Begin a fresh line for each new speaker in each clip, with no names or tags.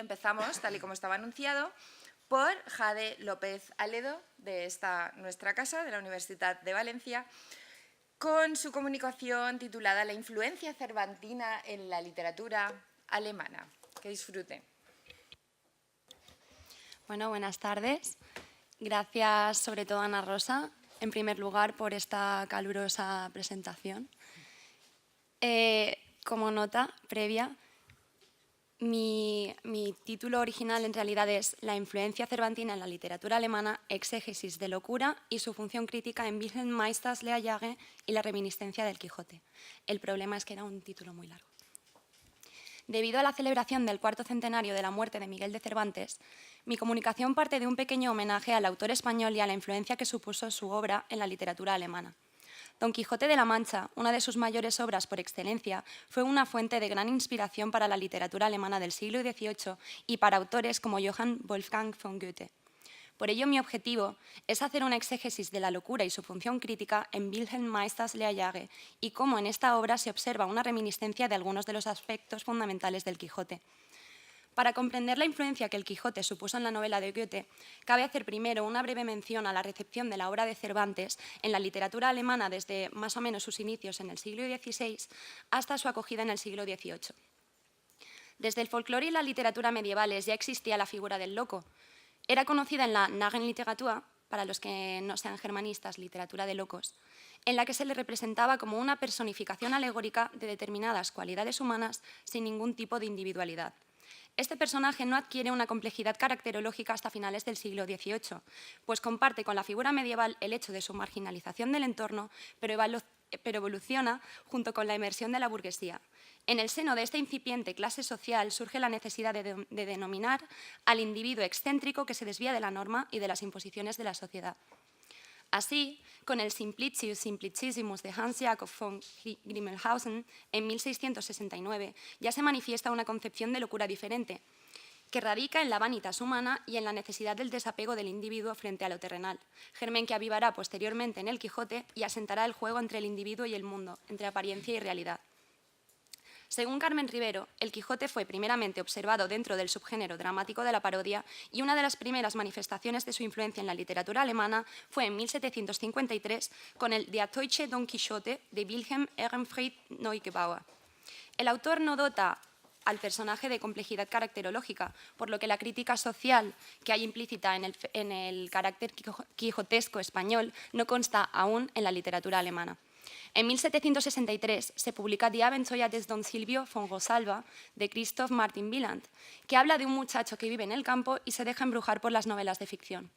empezamos, tal y como estaba anunciado, por Jade López Aledo, de nuestra casa, de la Universidad de Valencia, con su comunicación titulada La influencia cervantina en la literatura alemana. Que disfrute.
Bueno, buenas tardes. Gracias sobre todo a Ana Rosa, en primer lugar, por esta calurosa presentación. Como nota previa, mi título original en realidad es La influencia cervantina en la literatura alemana, exégesis de locura y su función crítica en Wilhelm Meisters Lehrjahre y la reminiscencia del Quijote. El problema es que era un título muy largo. Debido a la celebración del cuarto centenario de la muerte de Miguel de Cervantes, mi comunicación parte de un pequeño homenaje al autor español y a la influencia que supuso su obra en la literatura alemana. Don Quijote de la Mancha, una de sus mayores obras por excelencia, fue una fuente de gran inspiración para la literatura alemana del siglo XVIII y para autores como Johann Wolfgang von Goethe. Por ello, mi objetivo es hacer una exégesis de la locura y su función crítica en Wilhelm Meisters Lehrjahre y cómo en esta obra se observa una reminiscencia de algunos de los aspectos fundamentales del Quijote. Para comprender la influencia que el Quijote supuso en la novela de Goethe, cabe hacer primero una breve mención a la recepción de la obra de Cervantes en la literatura alemana desde más o menos sus inicios en el siglo XVI hasta su acogida en el siglo XVIII. Desde el folclore y la literatura medievales ya existía la figura del loco. Era conocida en la Narrenliteratur, para los que no sean germanistas, literatura de locos, en la que se le representaba como una personificación alegórica de determinadas cualidades humanas sin ningún tipo de individualidad. Este personaje no adquiere una complejidad caracterológica hasta finales del siglo XVIII, pues comparte con la figura medieval el hecho de su marginalización del entorno, pero evoluciona junto con la emersión de la burguesía. En el seno de esta incipiente clase social surge la necesidad de denominar al individuo excéntrico que se desvía de la norma y de las imposiciones de la sociedad. Así, con el Simplicius Simplicissimus de Hans Jakob von Grimmelshausen en 1669, ya se manifiesta una concepción de locura diferente, que radica en la vanitas humana y en la necesidad del desapego del individuo frente a lo terrenal, germen que avivará posteriormente en el Quijote y asentará el juego entre el individuo y el mundo, entre apariencia y realidad. Según Carmen Rivero, el Quijote fue primeramente observado dentro del subgénero dramático de la parodia y una de las primeras manifestaciones de su influencia en la literatura alemana fue en 1753 con el Der deutsche Don Quixote de Wilhelm Ehrenfried Neugebauer. El autor no dota al personaje de complejidad caracterológica, por lo que la crítica social que hay implícita en el carácter quijotesco español no consta aún en la literatura alemana. En 1763 se publica Die Abenteuer des Don Silvio von Rosalba de Christoph Martin Wieland, que habla de un muchacho que vive en el campo y se deja embrujar por las novelas de ficción.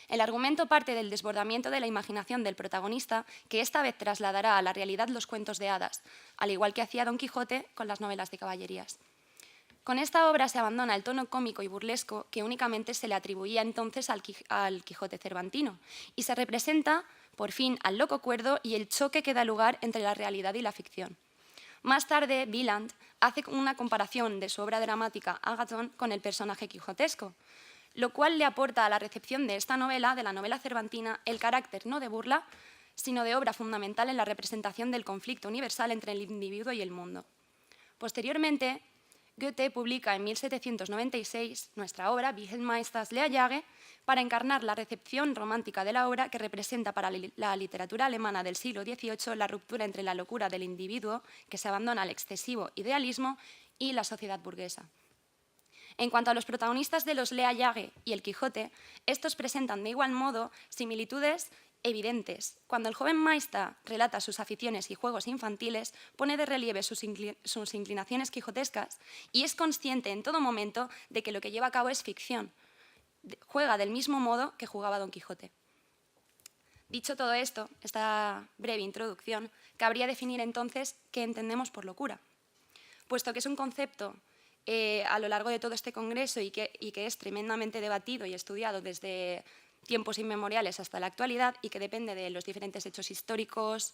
El argumento parte del desbordamiento de la imaginación del protagonista, que esta vez trasladará a la realidad los cuentos de hadas, al igual que hacía Don Quijote con las novelas de caballerías. Con esta obra se abandona el tono cómico y burlesco que únicamente se le atribuía entonces al Quijote cervantino y se representa, por fin, al loco cuerdo y el choque que da lugar entre la realidad y la ficción. Más tarde, Wieland hace una comparación de su obra dramática Agathon con el personaje quijotesco, lo cual le aporta a la recepción de esta novela, de la novela cervantina, el carácter no de burla, sino de obra fundamental en la representación del conflicto universal entre el individuo y el mundo. Posteriormente, Goethe publica en 1796 nuestra obra Wilhelm Meisters Lehrjahre para encarnar la recepción romántica de la obra que representa para la literatura alemana del siglo XVIII la ruptura entre la locura del individuo, que se abandona al excesivo idealismo, y la sociedad burguesa. En cuanto a los protagonistas de los Lehrjahre y el Quijote, estos presentan de igual modo similitudes evidentes. Cuando el joven Meister relata sus aficiones y juegos infantiles, pone de relieve sus inclinaciones quijotescas y es consciente en todo momento de que lo que lleva a cabo es ficción. Juega del mismo modo que jugaba Don Quijote. Dicho todo esto, esta breve introducción, cabría definir entonces qué entendemos por locura. Puesto que es un concepto a lo largo de todo este congreso y que es tremendamente debatido y estudiado desde tiempos inmemoriales hasta la actualidad y que depende de los diferentes hechos históricos,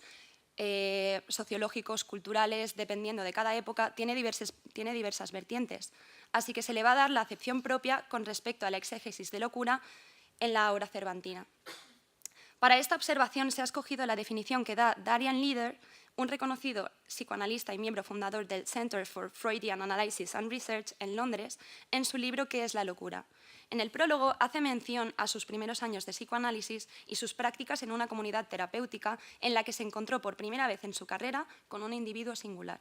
sociológicos, culturales, dependiendo de cada época, tiene diversas vertientes. Así que se le va a dar la acepción propia con respecto a la exégesis de locura en la obra cervantina. Para esta observación se ha escogido la definición que da Darian Lieder, un reconocido psicoanalista y miembro fundador del Center for Freudian Analysis and Research en Londres, en su libro ¿Qué es la locura? En el prólogo hace mención a sus primeros años de psicoanálisis y sus prácticas en una comunidad terapéutica en la que se encontró por primera vez en su carrera con un individuo singular.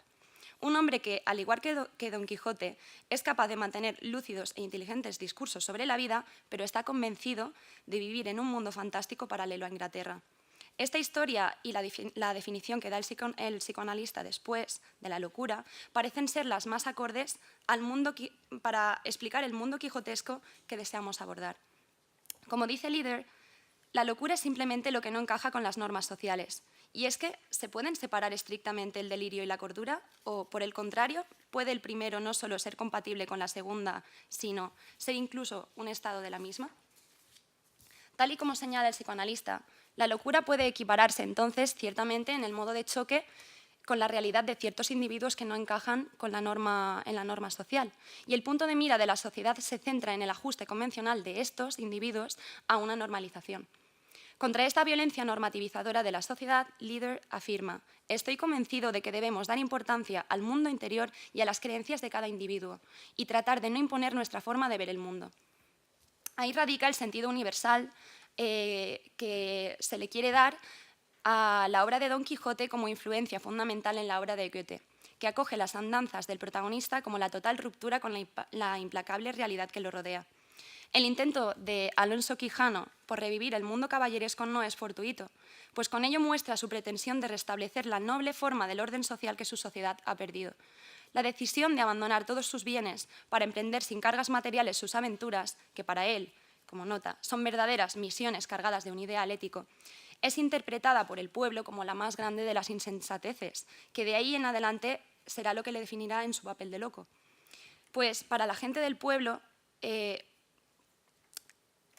Un hombre que, al igual que Don Quijote, es capaz de mantener lúcidos e inteligentes discursos sobre la vida, pero está convencido de vivir en un mundo fantástico paralelo a Inglaterra. Esta historia y la definición que da el psicoanalista después de la locura parecen ser las más acordes para explicar el mundo quijotesco que deseamos abordar. Como dice Leader, la locura es simplemente lo que no encaja con las normas sociales. Y es que, ¿se pueden separar estrictamente el delirio y la cordura? O, por el contrario, ¿puede el primero no solo ser compatible con la segunda, sino ser incluso un estado de la misma? Tal y como señala el psicoanalista, la locura puede equipararse entonces, ciertamente, en el modo de choque con la realidad de ciertos individuos que no encajan en la norma social. Y el punto de mira de la sociedad se centra en el ajuste convencional de estos individuos a una normalización. Contra esta violencia normativizadora de la sociedad, Leader afirma: estoy convencido de que debemos dar importancia al mundo interior y a las creencias de cada individuo y tratar de no imponer nuestra forma de ver el mundo. Ahí radica el sentido universal que se le quiere dar a la obra de Don Quijote como influencia fundamental en la obra de Goethe, que acoge las andanzas del protagonista como la total ruptura con la implacable realidad que lo rodea. El intento de Alonso Quijano por revivir el mundo caballeresco no es fortuito, pues con ello muestra su pretensión de restablecer la noble forma del orden social que su sociedad ha perdido. La decisión de abandonar todos sus bienes para emprender sin cargas materiales sus aventuras, que para él, como nota, son verdaderas misiones cargadas de un ideal ético, es interpretada por el pueblo como la más grande de las insensateces, que de ahí en adelante será lo que le definirá en su papel de loco. Pues para la gente del pueblo,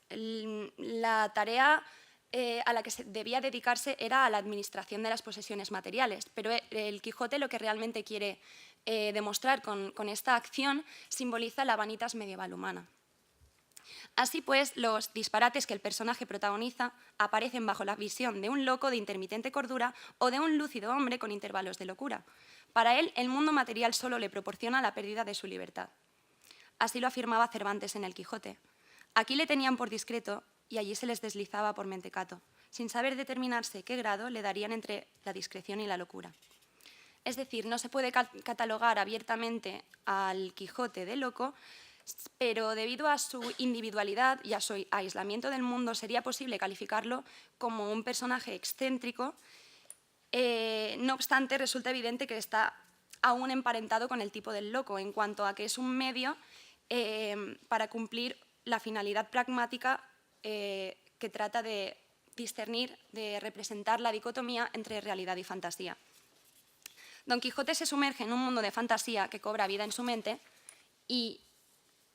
la tarea a la que debía dedicarse era a la administración de las posesiones materiales, pero el Quijote lo que realmente quiere demostrar con esta acción simboliza la vanitas medieval humana. Así pues, los disparates que el personaje protagoniza aparecen bajo la visión de un loco de intermitente cordura o de un lúcido hombre con intervalos de locura. Para él, el mundo material solo le proporciona la pérdida de su libertad. Así lo afirmaba Cervantes en El Quijote. Aquí le tenían por discreto y allí se les deslizaba por mentecato, sin saber determinarse qué grado le darían entre la discreción y la locura. Es decir, no se puede catalogar abiertamente al Quijote de loco, pero debido a su individualidad y a su aislamiento del mundo sería posible calificarlo como un personaje excéntrico. No obstante, resulta evidente que está aún emparentado con el tipo del loco, en cuanto a que es un medio para cumplir la finalidad pragmática que trata de discernir, de representar la dicotomía entre realidad y fantasía. Don Quijote se sumerge en un mundo de fantasía que cobra vida en su mente y,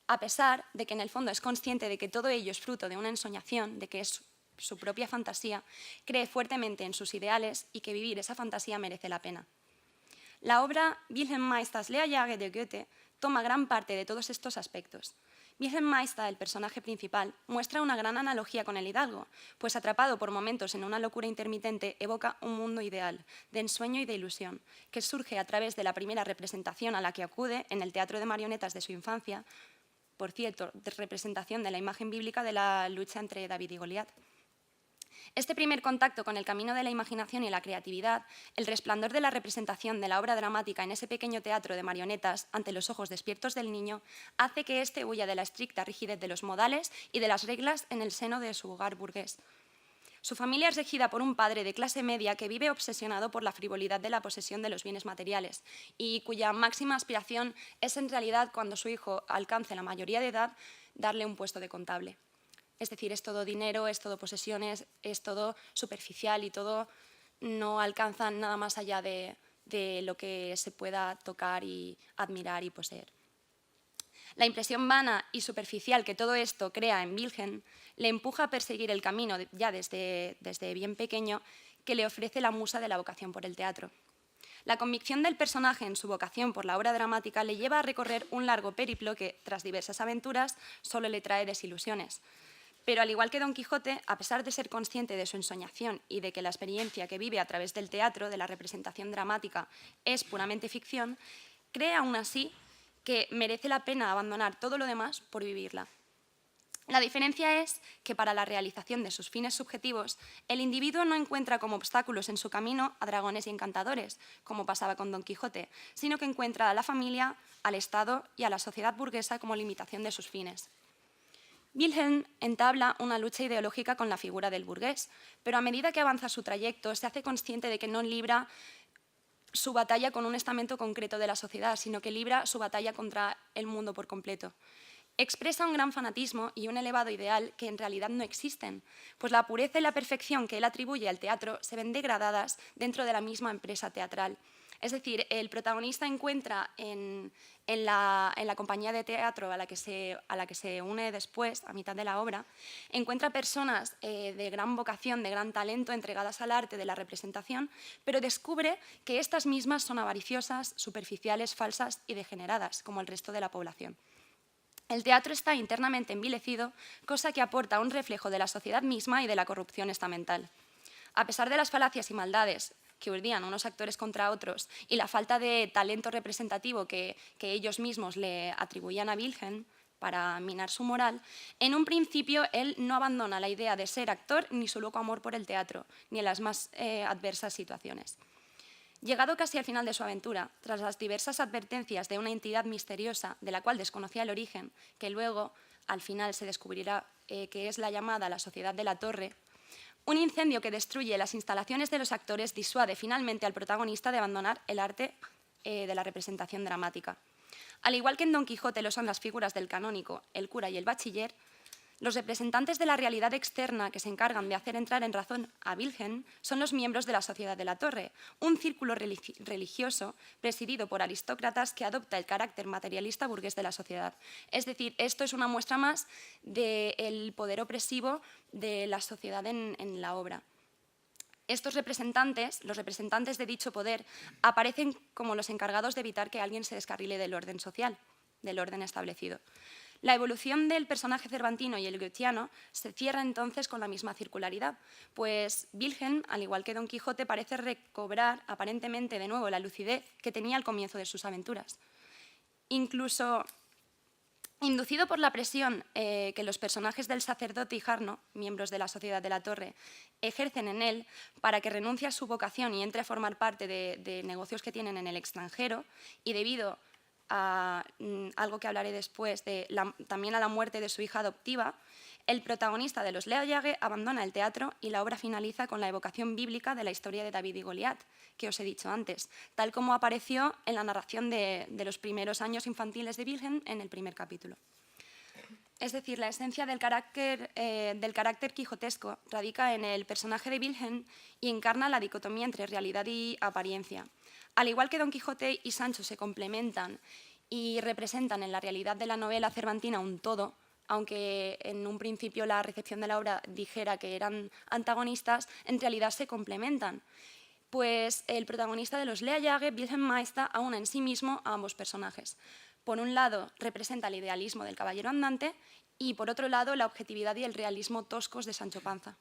a pesar de que en el fondo es consciente de que todo ello es fruto de una ensoñación, de que es su propia fantasía, cree fuertemente en sus ideales y que vivir esa fantasía merece la pena. La obra Wilhelm Meisters Lehrjahre de Goethe toma gran parte de todos estos aspectos. Wilhelm Meister, el personaje principal, muestra una gran analogía con el hidalgo, pues atrapado por momentos en una locura intermitente evoca un mundo ideal, de ensueño y de ilusión, que surge a través de la primera representación a la que acude en el teatro de marionetas de su infancia, por cierto, de representación de la imagen bíblica de la lucha entre David y Goliat. Este primer contacto con el camino de la imaginación y la creatividad, el resplandor de la representación de la obra dramática en ese pequeño teatro de marionetas ante los ojos despiertos del niño, hace que éste huya de la estricta rigidez de los modales y de las reglas en el seno de su hogar burgués. Su familia es regida por un padre de clase media que vive obsesionado por la frivolidad de la posesión de los bienes materiales y cuya máxima aspiración es en realidad, cuando su hijo alcance la mayoría de edad, darle un puesto de contable. Es decir, es todo dinero, es todo posesiones, es todo superficial y todo no alcanza nada más allá de lo que se pueda tocar y admirar y poseer. La impresión vana y superficial que todo esto crea en Wilhelm le empuja a perseguir el camino, ya desde bien pequeño, que le ofrece la musa de la vocación por el teatro. La convicción del personaje en su vocación por la obra dramática le lleva a recorrer un largo periplo que, tras diversas aventuras, solo le trae desilusiones. Pero al igual que Don Quijote, a pesar de ser consciente de su ensoñación y de que la experiencia que vive a través del teatro, de la representación dramática, es puramente ficción, cree aún así que merece la pena abandonar todo lo demás por vivirla. La diferencia es que para la realización de sus fines subjetivos, el individuo no encuentra como obstáculos en su camino a dragones y encantadores, como pasaba con Don Quijote, sino que encuentra a la familia, al Estado y a la sociedad burguesa como limitación de sus fines. Wilhelm entabla una lucha ideológica con la figura del burgués, pero a medida que avanza su trayecto se hace consciente de que no libra su batalla con un estamento concreto de la sociedad, sino que libra su batalla contra el mundo por completo. Expresa un gran fanatismo y un elevado ideal que en realidad no existen, pues la pureza y la perfección que él atribuye al teatro se ven degradadas dentro de la misma empresa teatral. Es decir, el protagonista encuentra en la compañía de teatro a la que se une después, a mitad de la obra, encuentra personas de gran vocación, de gran talento, entregadas al arte de la representación, pero descubre que estas mismas son avariciosas, superficiales, falsas y degeneradas, como el resto de la población. El teatro está internamente envilecido, cosa que aporta un reflejo de la sociedad misma y de la corrupción estamental. A pesar de las falacias y maldades que urdían unos actores contra otros y la falta de talento representativo que ellos mismos le atribuían a Wilhelm para minar su moral, en un principio él no abandona la idea de ser actor ni su loco amor por el teatro, ni en las más adversas situaciones. Llegado casi al final de su aventura, tras las diversas advertencias de una entidad misteriosa de la cual desconocía el origen, que luego al final se descubrirá que es la llamada la Sociedad de la Torre, un incendio que destruye las instalaciones de los actores disuade finalmente al protagonista de abandonar el arte de la representación dramática. Al igual que en Don Quijote lo son las figuras del canónico, el cura y el bachiller, los representantes de la realidad externa que se encargan de hacer entrar en razón a Wilhelm son los miembros de la Sociedad de la Torre, un círculo religioso presidido por aristócratas que adopta el carácter materialista burgués de la sociedad. Es decir, esto es una muestra más del poder opresivo de la sociedad en la obra. Estos representantes, los representantes de dicho poder, aparecen como los encargados de evitar que alguien se descarrile del orden social, del orden establecido. La evolución del personaje cervantino y el goetheano se cierra entonces con la misma circularidad, pues Wilhelm, al igual que Don Quijote, parece recobrar aparentemente de nuevo la lucidez que tenía al comienzo de sus aventuras. Incluso inducido por la presión que los personajes del sacerdote y Jarno, miembros de la Sociedad de la Torre, ejercen en él para que renuncie a su vocación y entre a formar parte de negocios que tienen en el extranjero, y debido a algo que hablaré después, también a la muerte de su hija adoptiva, el protagonista de los Leollage abandona el teatro y la obra finaliza con la evocación bíblica de la historia de David y Goliat, que os he dicho antes, tal como apareció en la narración de los primeros años infantiles de Wilhelm en el primer capítulo. Es decir, la esencia del carácter quijotesco radica en el personaje de Wilhelm y encarna la dicotomía entre realidad y apariencia. Al igual que Don Quijote y Sancho se complementan y representan en la realidad de la novela cervantina un todo, aunque en un principio la recepción de la obra dijera que eran antagonistas, en realidad se complementan. Pues el protagonista de los Leollage, Wilhelm Meister, aúna en sí mismo a ambos personajes. Por un lado, representa el idealismo del caballero andante y, por otro lado, la objetividad y el realismo toscos de Sancho Panza.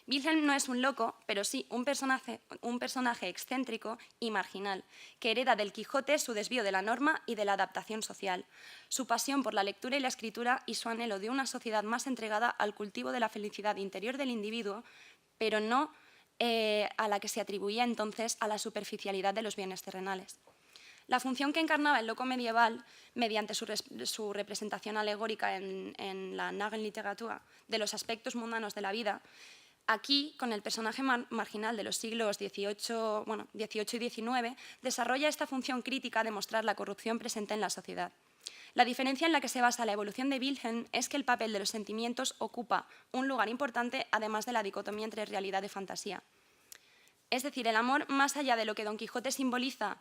Wilhelm no es un loco, pero sí un personaje excéntrico y marginal, que hereda del Quijote su desvío de la norma y de la adaptación social, su pasión por la lectura y la escritura y su anhelo de una sociedad más entregada al cultivo de la felicidad interior del individuo, pero no a la que se atribuía entonces a la superficialidad de los bienes terrenales. La función que encarnaba el loco medieval, mediante su representación alegórica en la Nagenliteratur de los aspectos mundanos de la vida, aquí, con el personaje marginal de los siglos XVIII y XIX, desarrolla esta función crítica de mostrar la corrupción presente en la sociedad. La diferencia en la que se basa la evolución de Wilhelm es que el papel de los sentimientos ocupa un lugar importante, además de la dicotomía entre realidad y fantasía. Es decir, el amor, más allá de lo que Don Quijote simboliza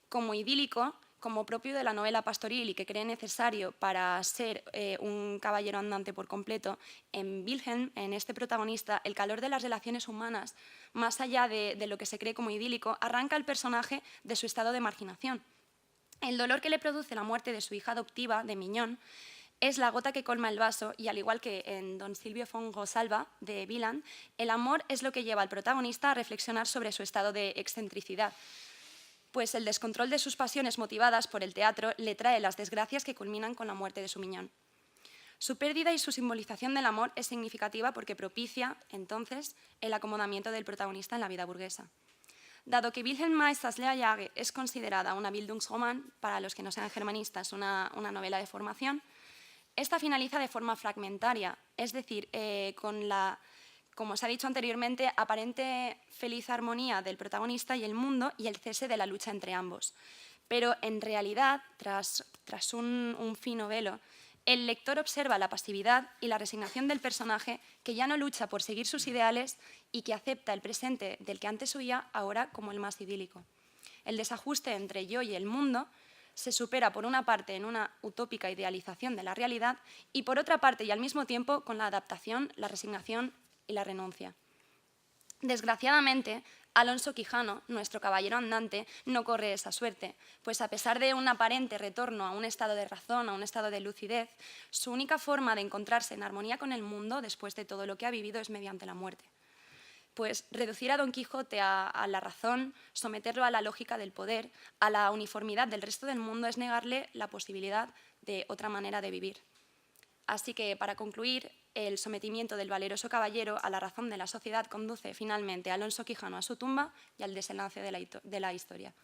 como idílico, como propio de la novela pastoril y que cree necesario para ser un caballero andante por completo, en Wilhelm, en este protagonista, el calor de las relaciones humanas, más allá de lo que se cree como idílico, arranca al personaje de su estado de marginación. El dolor que le produce la muerte de su hija adoptiva, de Miñón, es la gota que colma el vaso y, al igual que en Don Silvio Fongo-Salva, de Wieland, el amor es lo que lleva al protagonista a reflexionar sobre su estado de excentricidad, pues el descontrol de sus pasiones motivadas por el teatro le trae las desgracias que culminan con la muerte de su miñón. Su pérdida y su simbolización del amor es significativa porque propicia, entonces, el acomodamiento del protagonista en la vida burguesa. Dado que Wilhelm Meisters Lehrjahre es considerada una Bildungsroman, para los que no sean germanistas, una novela de formación, esta finaliza de forma fragmentaria, es decir, con la, como se ha dicho anteriormente, aparente feliz armonía del protagonista y el mundo y el cese de la lucha entre ambos. Pero en realidad, tras un fino velo, el lector observa la pasividad y la resignación del personaje, que ya no lucha por seguir sus ideales y que acepta el presente del que antes huía ahora como el más idílico. El desajuste entre yo y el mundo se supera por una parte en una utópica idealización de la realidad y por otra parte y al mismo tiempo con la adaptación, la resignación y la renuncia. Desgraciadamente, Alonso Quijano, nuestro caballero andante, no corre esa suerte, pues a pesar de un aparente retorno a un estado de razón, a un estado de lucidez, su única forma de encontrarse en armonía con el mundo después de todo lo que ha vivido es mediante la muerte. Pues reducir a Don Quijote a la razón, someterlo a la lógica del poder, a la uniformidad del resto del mundo, es negarle la posibilidad de otra manera de vivir. Así que, para concluir, el sometimiento del valeroso caballero a la razón de la sociedad conduce finalmente a Alonso Quijano a su tumba y al desenlace de la historia.